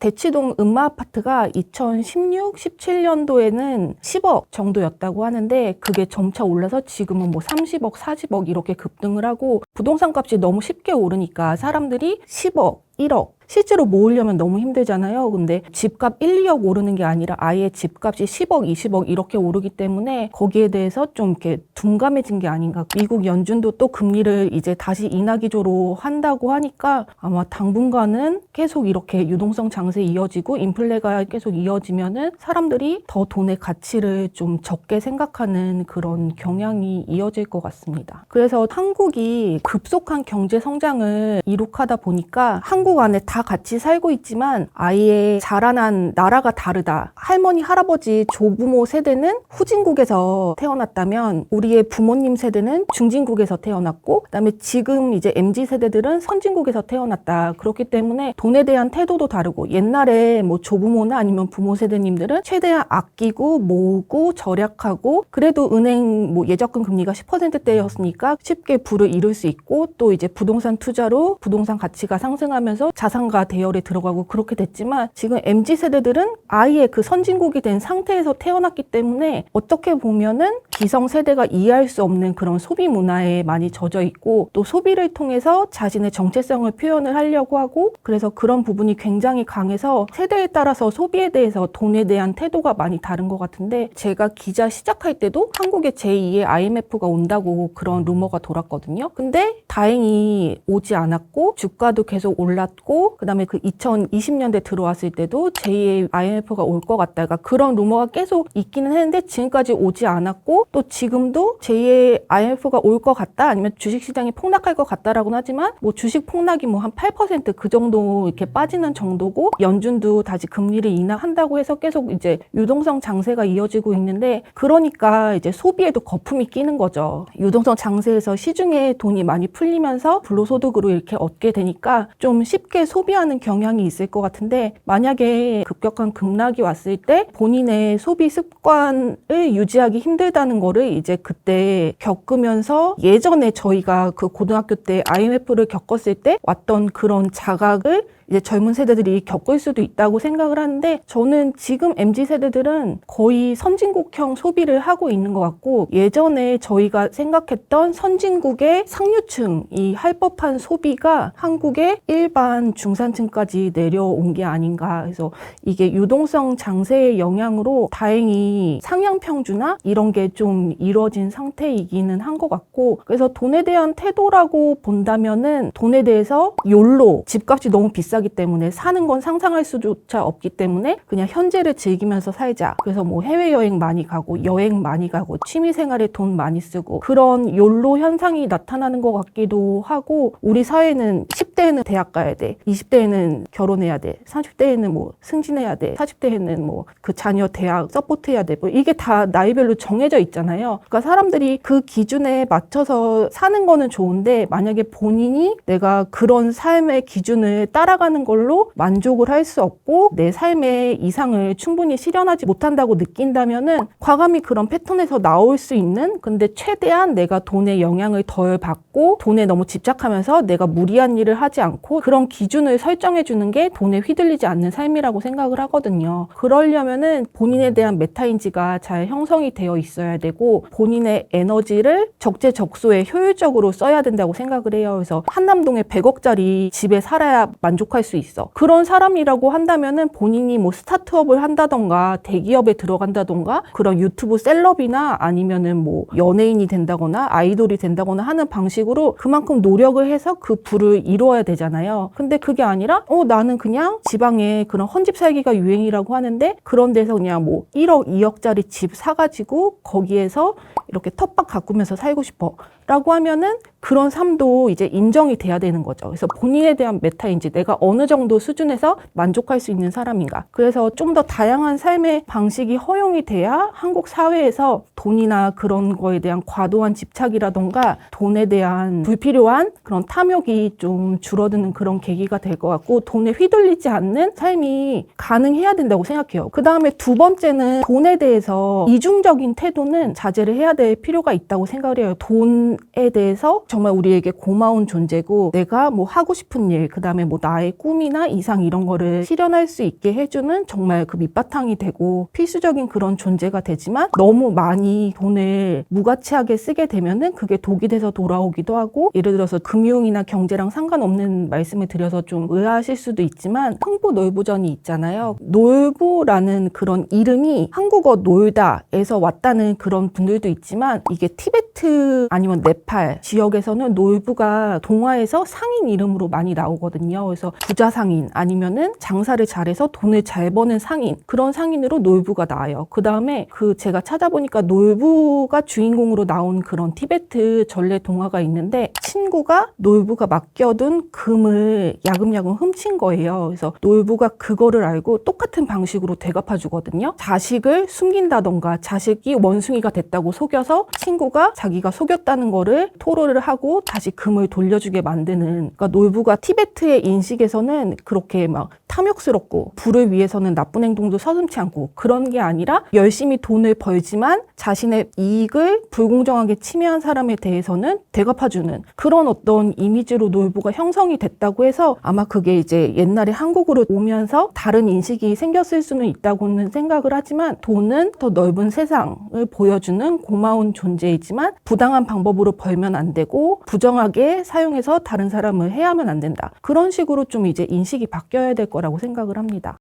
대치동 음마아파트가 2016, 17년도에는 10억 정도였다고 하는데 그게 점차 올라서 지금은 뭐 30억, 40억 이렇게 급등을 하고 부동산 값이 너무 쉽게 오르니까 사람들이 10억, 1억 실제로 모으려면 너무 힘들잖아요. 근데 집값 1, 2억 오르는 게 아니라 아예 집값이 10억, 20억 이렇게 오르기 때문에 거기에 대해서 좀 이렇게 둔감해진 게 아닌가. 미국 연준도 또 금리를 이제 다시 인하 기조로 한다고 하니까 아마 당분간은 계속 이렇게 유동성 장세 이어지고 인플레가 계속 이어지면은 사람들이 더 돈의 가치를 좀 적게 생각하는 그런 경향이 이어질 것 같습니다. 그래서 한국이 급속한 경제 성장을 이룩하다 보니까 한국 안에 다 같이 살고 있지만 아예 자라난 나라가 다르다. 할머니, 할아버지, 조부모 세대는 후진국에서 태어났다면 우리의 부모님 세대는 중진국에서 태어났고 그다음에 지금 이제 MZ 세대들은 선진국에서 태어났다. 그렇기 때문에 돈에 대한 태도도 다르고 옛날에 뭐 조부모나 아니면 부모 세대님들은 최대한 아끼고 모으고 절약하고 그래도 은행 뭐 예적금 금리가 10%대였으니까 쉽게 부를 이룰 수 있고 또 이제 부동산 투자로 부동산 가치가 상승하면서 자산가 대열에 들어가고 그렇게 됐지만 지금 MZ세대들은 아예 그 선진국이 된 상태에서 태어났기 때문에 어떻게 보면은 기성세대가 이해할 수 없는 그런 소비 문화에 많이 젖어 있고 또 소비를 통해서 자신의 정체성을 표현을 하려고 하고 그래서 그런 부분이 굉장히 강해서 세대에 따라서 소비에 대해서 돈에 대한 태도가 많이 다른 것 같은데 제가 기자 시작할 때도 한국에 제2의 IMF가 온다고 그런 루머가 돌았거든요. 근데 다행히 오지 않았고 주가도 계속 올랐고 그다음에 그 2020년대 들어왔을 때도 제2의 IMF가 올 것 같다. 그러니까 그런 루머가 계속 있기는 했는데 지금까지 오지 않았고 또 지금도 제2의 IMF가 올 것 같다 아니면 주식시장이 폭락할 것 같다라고는 하지만 뭐 주식 폭락이 뭐 한 8% 그 정도 이렇게 빠지는 정도고 연준도 다시 금리를 인하한다고 해서 계속 이제 유동성 장세가 이어지고 있는데 그러니까 이제 소비에도 거품이 끼는 거죠. 유동성 장세에서 시중에 돈이 많이 풀리면서 불로소득으로 이렇게 얻게 되니까 좀 쉽게 소비하는 경향이 있을 것 같은데 만약에 급격한 급락이 왔을 때 본인의 소비 습관을 유지하기 힘들다는 거를 이제 그때 겪으면서 예전에 저희가 그 고등학교 때 IMF를 겪었을 때 왔던 그런 자각을 이제 젊은 세대들이 겪을 수도 있다고 생각을 하는데 저는 지금 MZ세대들은 거의 선진국형 소비를 하고 있는 것 같고 예전에 저희가 생각했던 선진국의 상류층이 할 법한 소비가 한국의 일반 중산층까지 내려온 게 아닌가. 그래서 이게 유동성 장세의 영향으로 다행히 상향평준화 이런 게 좀 이루어진 상태이기는 한 것 같고 그래서 돈에 대한 태도라고 본다면은 돈에 대해서 욜로 집값이 너무 비싸기 때문에 사는 건 상상할 수조차 없기 때문에 그냥 현재를 즐기면서 살자. 그래서 뭐 해외여행 많이 가고 여행 많이 가고 취미생활에 돈 많이 쓰고 그런 욜로 현상이 나타나는 것 같기도 하고 우리 사회는 10대에는 대학 가야 돼. 20대에는 결혼해야 돼. 30대에는 뭐 승진해야 돼. 40대에는 뭐 그 자녀 대학 서포트해야 돼. 뭐 이게 다 나이별로 정해져 있잖아요. 그러니까 사람들이 그 기준에 맞춰서 사는 거는 좋은데 만약에 본인이 내가 그런 삶의 기준을 따라가는 걸로 만족을 할 수 없고 내 삶의 이상을 충분히 실현하지 못한다고 느낀다면은 과감히 그런 패턴에서 나올 수 있는 근데 최대한 내가 돈의 영향을 덜 받고 돈에 너무 집착하면서 내가 무리한 일을 하지 않고 그런 기준을 설정해 주는 게 돈에 휘둘리지 않는 삶이라고 생각을 하거든요. 그러려면은 본인에 대한 메타인지가 잘 형성이 되어 있어야 되고 본인의 에너지를 적재적소에 효율적으로 써야 된다고 생각을 해요. 그래서 한남동에 100억짜리 집에 살아야 만족할 수 있어. 그런 사람이라고 한다면은 본인이 뭐 스타트업을 한다던가 대기업에 들어간다던가 그런 유튜브 셀럽이나 아니면은 뭐 연예인이 된다거나 아이돌이 된다거나 하는 방식으로 그만큼 노력을 해서 그 부를 이루어야 되잖아요. 근데 그게 아니라 나는 그냥 지방에 그런 헌집 살기가 유행이라고 하는데 그런 데서 그냥 뭐 1억, 2억짜리 집 사가지고 거기에서 이렇게 텃밭 가꾸면서 살고 싶어 라고 하면은 그런 삶도 이제 인정이 돼야 되는 거죠. 그래서 본인에 대한 메타인지 내가 어느 정도 수준에서 만족할 수 있는 사람인가. 그래서 좀 더 다양한 삶의 방식이 허용이 돼야 한국 사회에서 돈이나 그런 거에 대한 과도한 집착이라던가 돈에 대한 불필요한 그런 탐욕이 좀 줄어드는 그런 계기가 될 것 같고 돈에 휘둘리지 않는 삶이 가능해야 된다고 생각해요. 그 다음에 두 번째는 돈에 대해서 이중적인 태도는 자제를 해야 될 필요가 있다고 생각을 해요. 돈 돈에 대해서 정말 우리에게 고마운 존재고 내가 뭐 하고 싶은 일, 그다음에 뭐 나의 꿈이나 이상 이런 거를 실현할 수 있게 해주는 정말 그 밑바탕이 되고 필수적인 그런 존재가 되지만 너무 많이 돈을 무가치하게 쓰게 되면은 그게 독이 돼서 돌아오기도 하고, 예를 들어서 금융이나 경제랑 상관없는 말씀을 드려서 좀 의아하실 수도 있지만 흥부놀부전이 있잖아요. 놀부라는 그런 이름이 한국어 놀다에서 왔다는 그런 분들도 있지만 이게 티베트 아니면 네팔 지역에서는 놀부가 동화에서 상인 이름으로 많이 나오거든요. 그래서 부자 상인 아니면은 장사를 잘해서 돈을 잘 버는 상인, 그런 상인으로 놀부가 나와요. 그 다음에 제가 찾아보니까 놀부가 주인공으로 나온 그런 티베트 전래 동화가 있는데 친구가 놀부가 맡겨둔 금을 야금야금 훔친 거예요. 그래서 놀부가 그거를 알고 똑같은 방식으로 되갚아 주거든요. 자식을 숨긴다던가 자식이 원숭이가 됐다고 속여서 친구가 자기가 속였다는 거를 토로를 하고 다시 금을 돌려주게 만드는, 그러니까 놀부가 티베트의 인식에서는 그렇게 막 탐욕스럽고 부를 위해서는 나쁜 행동도 서슴지 않고 그런 게 아니라 열심히 돈을 벌지만 자신의 이익을 불공정하게 침해한 사람에 대해서는 되갚아주는 그런 어떤 이미지로 놀부가 형성이 됐다고 해서 아마 그게 이제 옛날에 한국으로 오면서 다른 인식이 생겼을 수는 있다고는 생각을 하지만, 돈은 더 넓은 세상을 보여주는 고마운 존재이지만 부당한 방법으로 벌면 안 되고 부정하게 사용해서 다른 사람을 해하면 안 된다. 그런 식으로 좀 이제 인식이 바뀌어야 될 거라고 생각을 합니다.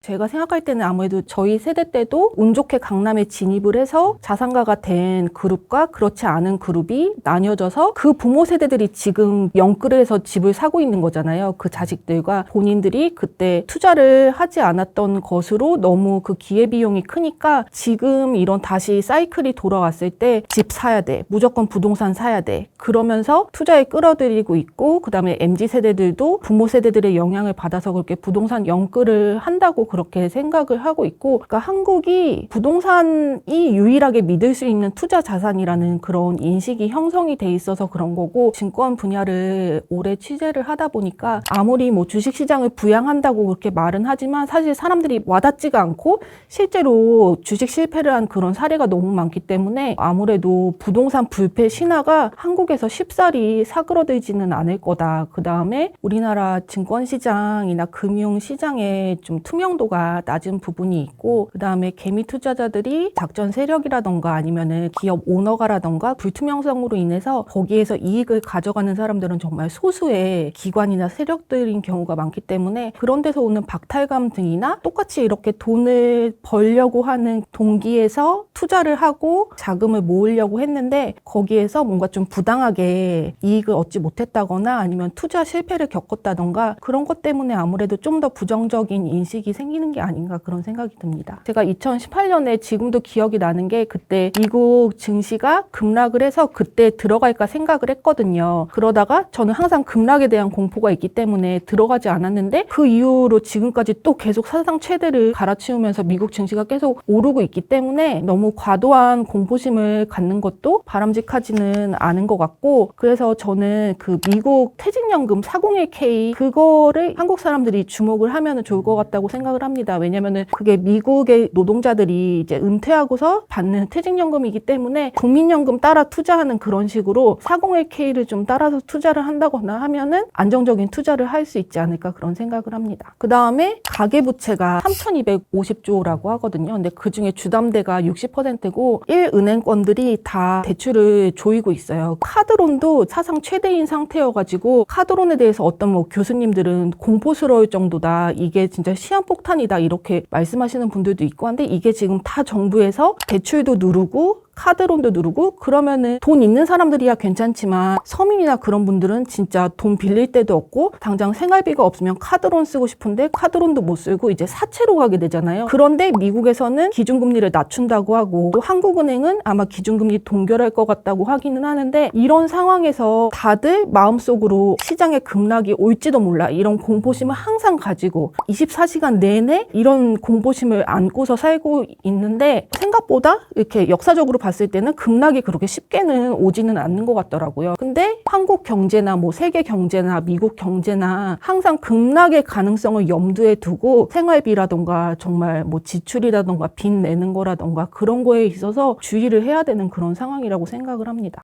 제가 생각할 때는 아무래도 저희 세대 때도 운 좋게 강남에 진입을 해서 자산가가 된 그룹과 그렇지 않은 그룹이 나뉘어져서 그 부모 세대들이 지금 영끌을 해서 집을 사고 있는 거잖아요. 그 자식들과 본인들이 그때 투자를 하지 않았던 것으로 너무 그 기회비용이 크니까 지금 이런 다시 사이클이 돌아왔을 때 집 사야 돼, 무조건 부동산 사야 돼, 그러면서 투자에 끌어들이고 있고, 그 다음에 MZ세대들도 부모 세대들의 영향을 받아서 그렇게 부동산 영끌을 한다고 그렇게 생각을 하고 있고, 그러니까 한국이 부동산이 유일하게 믿을 수 있는 투자 자산이라는 그런 인식이 형성이 돼 있어서 그런 거고, 증권 분야를 오래 취재를 하다 보니까 아무리 뭐 주식시장을 부양한다고 그렇게 말은 하지만 사실 사람들이 와닿지가 않고 실제로 주식 실패를 한 그런 사례가 너무 많기 때문에 아무래도 부동산 불패 신화가 한국에서 쉽사리 사그러들지는 않을 거다. 그 다음에 우리나라 증권시장이나 금융시장의 좀 투명도가 낮은 부분이 있고, 그 다음에 개미 투자자들이 작전 세력이라던가 아니면은 기업 오너가라던가 불투명성으로 인해서 거기에서 이익을 가져가는 사람들은 정말 소수의 기관이나 세력들인 경우가 많기 때문에 그런 데서 오는 박탈감 등이나 똑같이 이렇게 돈을 벌려고 하는 동기에서 투자를 하고 자금을 모으려고 했는데 거기에서 뭔가 좀 부당하게 이익을 얻지 못했다거나 아니면 투자 실패를 겪었다던가 그런 것 때문에 아무래도 좀 더 부정적인 인식이 생기는 게 아닌가 그런 생각이 듭니다. 제가 2018년에 지금도 기억이 나는 게 그때 미국 증시가 급락을 해서 그때 들어갈까 생각을 했거든요. 그러다가 저는 항상 급락에 대한 공포가 있기 때문에 들어가지 않았는데 그 이후로 지금까지 또 계속 사상 최대를 갈아치우면서 미국 증시가 계속 오르고 있기 때문에 너무 과도한 공포심을 갖는 것도 바람직하지는 않은 것 같고, 그래서 저는 그 미국 퇴직연금 401k 그거를 한국 사람들이 주목을 하면 좋을 것 같다고 생각을 합니다. 왜냐면은 그게 미국의 노동자들이 이제 은퇴하고서 받는 퇴직연금이기 때문에 국민연금 따라 투자하는 그런 식으로 401k를 좀 따라서 투자를 한다거나 하면은 안정적인 투자를 할 수 있지 않을까 그런 생각을 합니다. 그 다음에 가계부채가 3,250조라고 하거든요. 근데 그 중에 주담대가 60%고 1은행권들이 다 대출을 조이고 있어요. 카드론도 사상 최대인 상태여가지고 카드론에 대해서 어떤 뭐 교수님들은 공포스러울 정도다, 이게 진짜 시한폭탄이다 이렇게 말씀하시는 분들도 있고 한데, 이게 지금 다 정부에서 대출도 누르고 카드론도 누르고 그러면은 돈 있는 사람들이야 괜찮지만 서민이나 그런 분들은 진짜 돈 빌릴 데도 없고 당장 생활비가 없으면 카드론 쓰고 싶은데 카드론도 못 쓰고 이제 사채로 가게 되잖아요. 그런데 미국에서는 기준금리를 낮춘다고 하고 또 한국은행은 아마 기준금리 동결할 것 같다고 하기는 하는데, 이런 상황에서 다들 마음속으로 시장의 급락이 올지도 몰라 이런 공포심을 항상 가지고 24시간 내내 이런 공포심을 안고서 살고 있는데, 생각보다 이렇게 역사적으로 봤을 때는 급락이 그렇게 쉽게는 오지는 않는 것 같더라고요. 근데 한국 경제나 뭐 세계 경제나 미국 경제나 항상 급락의 가능성을 염두에 두고 생활비라던가 정말 뭐 지출이라던가 빚 내는 거라던가 그런 거에 있어서 주의를 해야 되는 그런 상황이라고 생각을 합니다.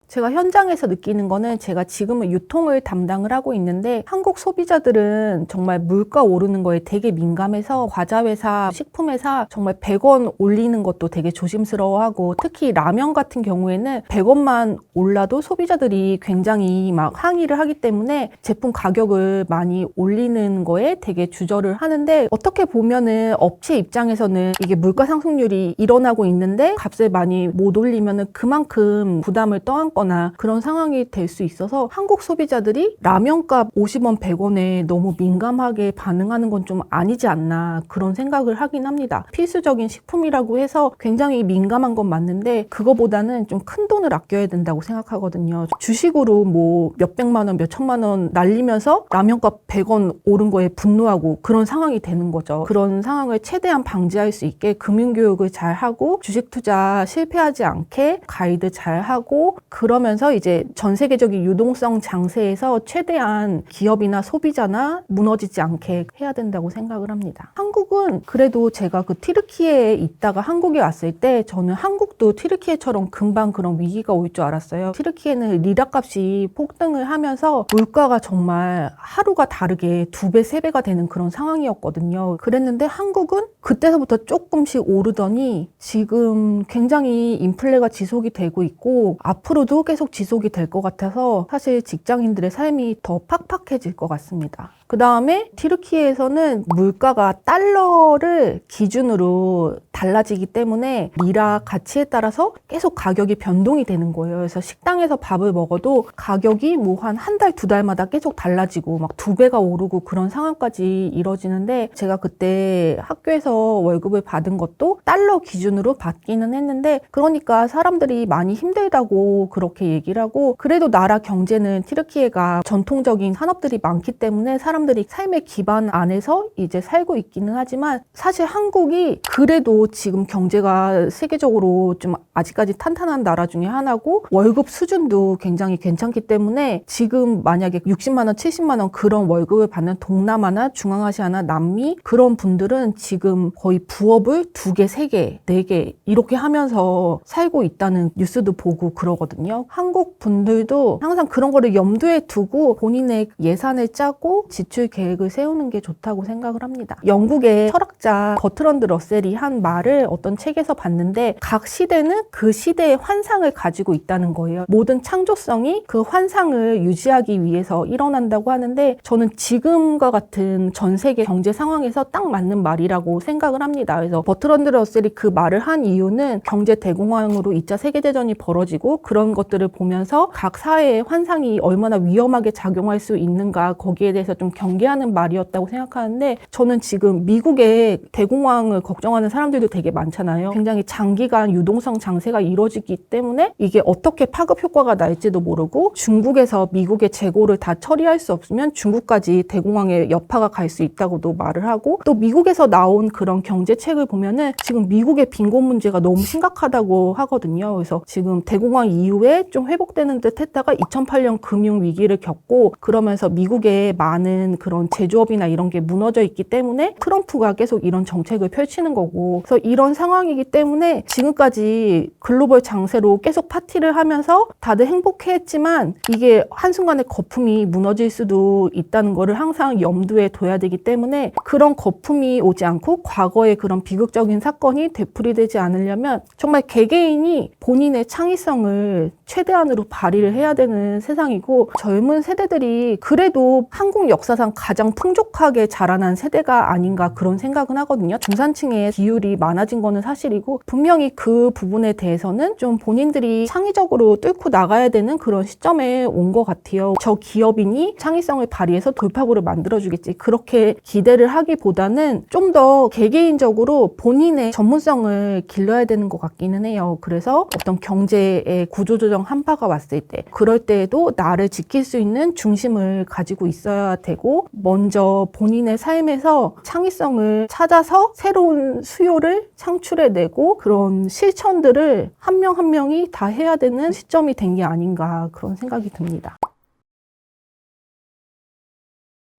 제가 현장에서 느끼는 거는 제가 지금은 유통을 담당을 하고 있는데 한국 소비자들은 정말 물가 오르는 거에 되게 민감해서 과자 회사, 식품 회사 정말 100원 올리는 것도 되게 조심스러워하고 특히 라면 같은 경우에는 100원만 올라도 소비자들이 굉장히 막 항의를 하기 때문에 제품 가격을 많이 올리는 거에 되게 주저를 하는데 어떻게 보면은 업체 입장에서는 이게 물가 상승률이 일어나고 있는데 값을 많이 못 올리면은 그만큼 부담을 떠안거나 그런 상황이 될 수 있어서 한국 소비자들이 라면값 50원, 100원에 너무 민감하게 반응하는 건 좀 아니지 않나 그런 생각을 하긴 합니다. 필수적인 식품이라고 해서 굉장히 민감한 건 맞는데 그거보다는 좀 큰 돈을 아껴야 된다고 생각하거든요. 주식으로 뭐 몇백만 원, 몇천만 원 날리면서 라면값 100원 오른 거에 분노하고 그런 상황이 되는 거죠. 그런 상황을 최대한 방지할 수 있게 금융교육을 잘 하고 주식 투자 실패하지 않게 가이드 잘 하고 그러면서 이제 전 세계적인 유동성 장세에서 최대한 기업이나 소비자나 무너지지 않게 해야 된다고 생각을 합니다. 한국은 그래도 제가 그 튀르키예에 있다가 한국에 왔을 때 저는 한국도 튀르키예처럼 금방 그런 위기가 올 줄 알았어요. 튀르키예는 리라 값이 폭등을 하면서 물가가 정말 하루가 다르게 2배, 3배가 되는 그런 상황이었거든요. 그랬는데 한국은 그때서부터 조금씩 오르더니 지금 굉장히 인플레가 지속이 되고 있고 앞으로도 계속 지속이 될 것 같아서 사실 직장인들의 삶이 더 팍팍해질 것 같습니다. 그 다음에 튀르키예에서는 물가가 달러를 기준으로 달라지기 때문에 리라 가치에 따라서 계속 가격이 변동이 되는 거예요. 그래서 식당에서 밥을 먹어도 가격이 뭐 한 달, 2달마다 계속 달라지고 막 2배가 오르고 그런 상황까지 이뤄지는데 제가 그때 학교에서 월급을 받은 것도 달러 기준으로 받기는 했는데 그러니까 사람들이 많이 힘들다고 그렇게 얘기를 하고 그래도 나라 경제는 튀르키예가 전통적인 산업들이 많기 때문에 사람들이 삶의 기반 안에서 이제 살고 있기는 하지만 사실 한국이 그래도 지금 경제가 세계적으로 좀 아직까지 탄탄한 나라 중에 하나고 월급 수준도 굉장히 괜찮기 때문에 지금 만약에 60만 원, 70만 원 그런 월급을 받는 동남아나 중앙아시아나 남미 그런 분들은 지금 거의 부업을 2개, 3개, 4개 이렇게 하면서 살고 있다는 뉴스도 보고 그러거든요. 한국 분들도 항상 그런 거를 염두에 두고 본인의 예산을 짜고 지출 계획을 세우는 게 좋다고 생각을 합니다. 영국의 철학자 버트런드 러셀이 한 말을 어떤 책에서 봤는데 각 시대는 그 시대의 환상을 가지고 있다는 거예요. 모든 창조성이 그 환상을 유지하기 위해서 일어난다고 하는데 저는 지금과 같은 전 세계 경제 상황에서 딱 맞는 말이라고 생각을 합니다. 그래서 버트런드 러셀이 그 말을 한 이유는 경제 대공황으로 2차 세계대전이 벌어지고 그런 것들을 보면서 각 사회의 환상이 얼마나 위험하게 작용할 수 있는가 거기에 대해서 좀 경계하는 말이었다고 생각하는데 저는 지금 미국의 대공황을 걱정하는 사람들도 되게 많잖아요. 굉장히 장기간 유동성 장세가 이루어지기 때문에 이게 어떻게 파급 효과가 날지도 모르고 중국에서 미국의 재고를 다 처리할 수 없으면 중국까지 대공황의 여파가 갈 수 있다고도 말을 하고 또 미국에서 나온 그런 경제책을 보면은 지금 미국의 빈곤 문제가 너무 심각하다고 하거든요. 그래서 지금 대공황 이후에 좀 회복되는 듯 했다가 2008년 금융위기를 겪고 그러면서 미국의 많은 그런 제조업이나 이런 게 무너져 있기 때문에 트럼프가 계속 이런 정책을 펼치는 거고 그래서 이런 상황이기 때문에 지금까지 글로벌 장세로 계속 파티를 하면서 다들 행복해했지만 이게 한순간에 거품이 무너질 수도 있다는 거를 항상 염두에 둬야 되기 때문에 그런 거품이 오지 않고 과거의 그런 비극적인 사건이 되풀이되지 않으려면 정말 개개인이 본인의 창의성을 최대한으로 발휘를 해야 되는 세상이고 젊은 세대들이 그래도 한국 역사상 가장 풍족하게 자라난 세대가 아닌가 그런 생각은 하거든요. 중산층의 비율이 많아진 거는 사실이고 분명히 그 부분에 대해서는 좀 본인들이 창의적으로 뚫고 나가야 되는 그런 시점에 온 것 같아요. 저 기업인이 창의성을 발휘해서 돌파구를 만들어주겠지 그렇게 기대를 하기보다는 좀 더 개개인적으로 본인의 전문성을 길러야 되는 것 같기는 해요. 그래서 어떤 경제의 구조조정 한파가 왔을 때 그럴 때에도 나를 지킬 수 있는 중심을 가지고 있어야 되고 되고 먼저 본인의 삶에서 창의성을 찾아서 새로운 수요를 창출해내고 그런 실천들을 한 명 한 명이 다 해야 되는 시점이 된 게 아닌가 그런 생각이 듭니다.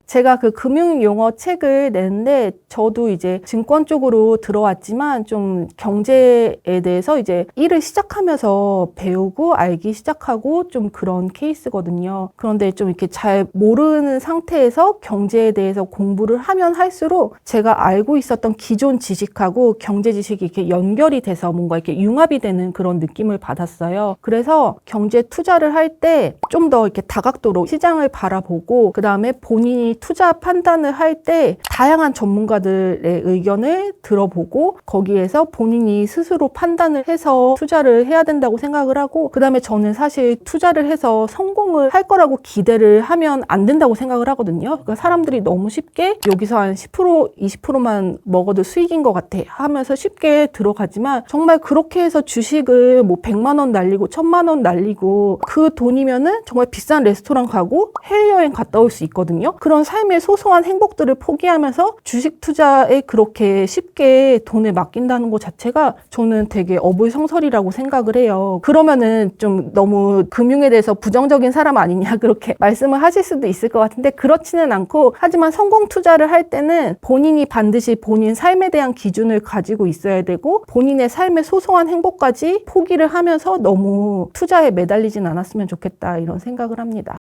제가 그 금융용어 책을 냈는데 저도 이제 증권 쪽으로 들어왔지만 좀 경제에 대해서 이제 일을 시작하면서 배우고 알기 시작하고 좀 그런 케이스거든요. 그런데 좀 이렇게 잘 모르는 상태에서 경제에 대해서 공부를 하면 할수록 제가 알고 있었던 기존 지식하고 경제 지식이 이렇게 연결이 돼서 뭔가 이렇게 융합이 되는 그런 느낌을 받았어요. 그래서 경제 투자를 할 때 좀 더 이렇게 다각도로 시장을 바라보고 그다음에 본인이 투자 판단을 할 때 다양한 전문가들의 의견을 들어보고 거기에서 본인이 스스로 판단을 해서 투자를 해야 된다고 생각을 하고 그다음에 저는 사실 투자를 해서 성공을 할 거라고 기대를 하면 안 된다고 생각을 하거든요. 그러니까 사람들이 너무 쉽게 여기서 한 10%, 20%만 먹어도 수익인 것 같아 하면서 쉽게 들어가지만 정말 그렇게 해서 주식을 뭐 100만 원 날리고 1000만 원 날리고 그 돈이면은 정말 비싼 레스토랑 가고 해외여행 갔다 올 수 있거든요. 그런 삶의 소소한 행복들을 포기하면서 주식 투자에 그렇게 쉽게 돈을 맡긴다는 것 자체가 저는 되게 어불성설이라고 생각을 해요. 그러면은 좀 너무 금융에 대해서 부정적인 사람 아니냐 그렇게 말씀을 하실 수도 있을 것 같은데 그렇지는 않고 하지만 성공 투자를 할 때는 본인이 반드시 본인 삶에 대한 기준을 가지고 있어야 되고 본인의 삶의 소소한 행복까지 포기를 하면서 너무 투자에 매달리진 않았으면 좋겠다 이런 생각을 합니다.